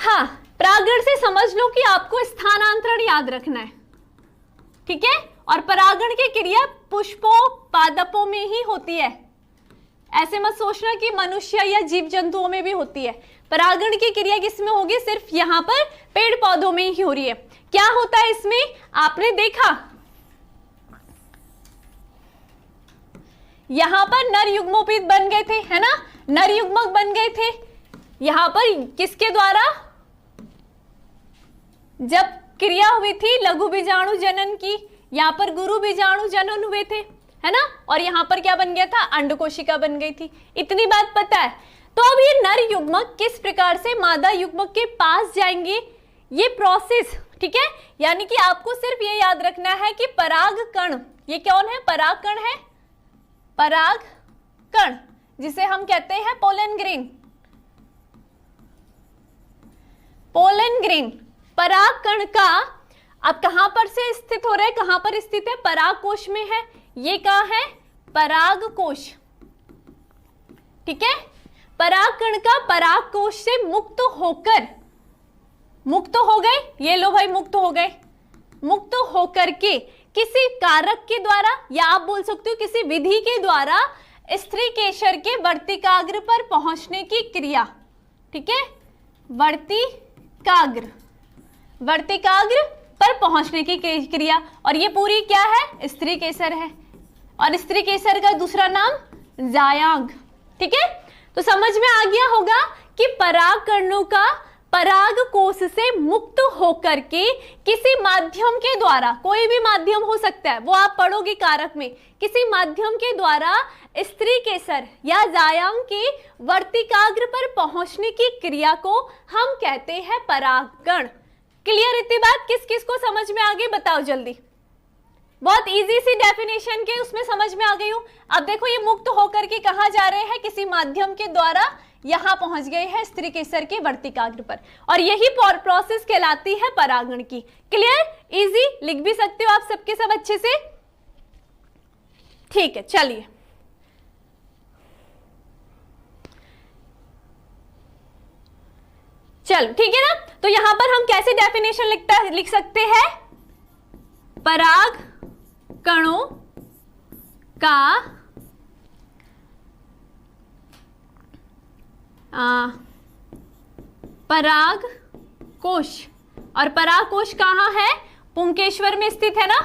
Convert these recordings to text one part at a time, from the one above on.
हाँ, परागण से समझ लो कि आपको स्थानांतरण याद रखना है, ठीक है। और परागण की क्रिया पुष्पों पादपों में ही होती है, ऐसे मत सोचना कि मनुष्य या जीव जंतुओं में भी होती है। परागण की क्रिया किसमें होगी? सिर्फ यहाँ पर पेड़ पौधों में ही हो रही है। क्या होता है इसमें? आपने देखा यहां पर नर युग्मोपित बन गए थे, है ना, नर युग्मक बन गए थे। यहां पर किसके द्वारा? जब क्रिया हुई थी लघु बीजाणु जनन की, यहां पर गुरु बीजाणु जनन हुए थे, है ना। और यहां पर क्या बन गया था? अंड कोशिका बन गई थी। इतनी बात पता है। तो अब ये नर युग्मक किस प्रकार से मादा युग्मक के पास जाएंगे, ये प्रोसेस, ठीक है। यानी कि आपको सिर्फ ये याद रखना है कि पराग कण, ये कौन है? पराग कण है, पराग कण, जिसे हम कहते हैं पोलन ग्रेन। पोलन ग्रेन पराग कण का अब कहां पर से स्थित हो रहा है? कहां पर स्थित है? पराग कोश में है। ये कहां है? पराग कोश, ठीक है। पराग कण का पराग कोश से मुक्त होकर, मुक्त हो गए, ये लो भाई मुक्त हो गए, मुक्त होकर के किसी कारक के द्वारा, या आप बोल सकते हो किसी विधि के द्वारा स्त्री केशर के वर्तिकाग्र पर पहुंचने की क्रिया, ठीक है। वर्तिकाग्र, वर्तिकाग्र पर पहुंचने की क्रिया, और ये पूरी क्या है? स्त्री केसर है। और स्त्री केसर का दूसरा नाम जायांग, ठीक है। तो समझ में आ गया होगा कि पराग कणों का पराग कोश से मुक्त होकर के किसी माध्यम के द्वारा, कोई भी माध्यम हो सकता है, वो आप पढ़ोगे कारक में, किसी माध्यम के द्वारा स्त्री केसर या जायांग के वर्तिकाग्र पर पहुंचने की क्रिया को हम कहते हैं परागकण। क्लियर इतनी बात? किस किस को समझ में आ गई बताओ जल्दी। बहुत इजी सी डेफिनेशन के उसमें समझ में आ गई हूं। अब देखो ये मुक्त होकर के कहां जा रहे हैं? किसी माध्यम के द्वारा यहां पहुंच गए हैं स्त्री केसर के वर्तिकाग्र पर, और यही प्रोसेस कहलाती है परागण की। क्लियर? इजी, लिख भी सकते हो आप सबके सब अच्छे से, ठीक है। चलिए चलो ठीक है ना। तो यहां पर हम कैसे डेफिनेशन लिख सकते हैं? पराग कणों का पराग कोश, और पराग कोश कहां है? पुंकेश्वर में स्थित है ना।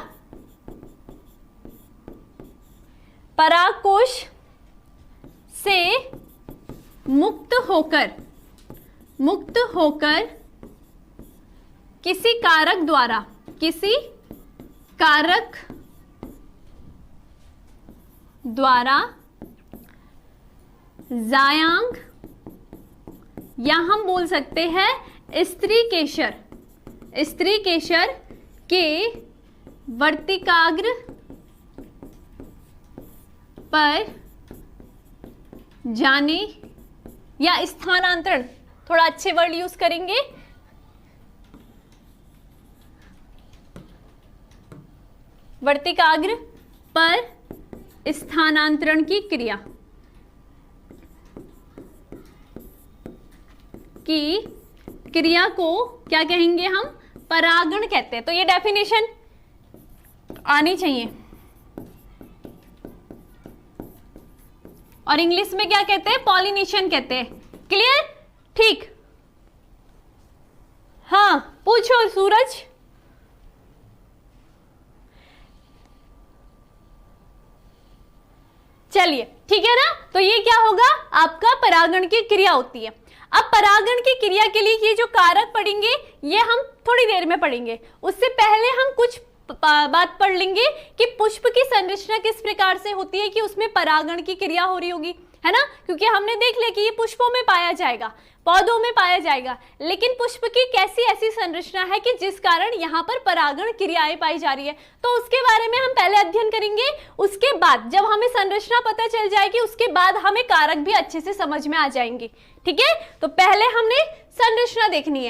पराग कोश से मुक्त होकर किसी कारक द्वारा, किसी कारक द्वारा जायांग, या हम बोल सकते हैं स्त्री केशर, स्त्री केशर के वर्तिकाग्र पर जाने, या स्थानांतरण, थोड़ा अच्छे वर्ड यूज करेंगे, वर्तिकाग्र पर स्थानांतरण की क्रिया, की क्रिया को क्या कहेंगे हम? परागण कहते हैं। तो ये डेफिनेशन आनी चाहिए। और इंग्लिश में क्या कहते हैं? पॉलिनेशन कहते हैं। क्लियर? ठीक। हाँ पूछो सूरज। चलिए ठीक है ना। तो ये क्या होगा? आपका परागण की क्रिया होती है। अब परागण की क्रिया के लिए ये जो कारक पढ़ेंगे ये हम थोड़ी देर में पढ़ेंगे। उससे पहले हम कुछ बात पढ़ लेंगे कि पुष्प की संरचना किस प्रकार से होती है कि उसमें परागण की क्रिया हो रही होगी, है ना। क्योंकि हमने देख लिया कि ये पुष्पों में पाया जाएगा, पौधों में पाया जाएगा, लेकिन पुष्प की कैसी ऐसी संरचना है कि जिस कारण यहाँ पर परागण क्रियाएं पाई जा रही है, तो उसके बारे में हम पहले अध्ययन करेंगे। उसके बाद जब हमें संरचना पता चल जाएगी उसके बाद हमें कारक भी अच्छे से समझ में आ जाएंगे। ठीक है, तो पहले हमने संरचना देखनी है।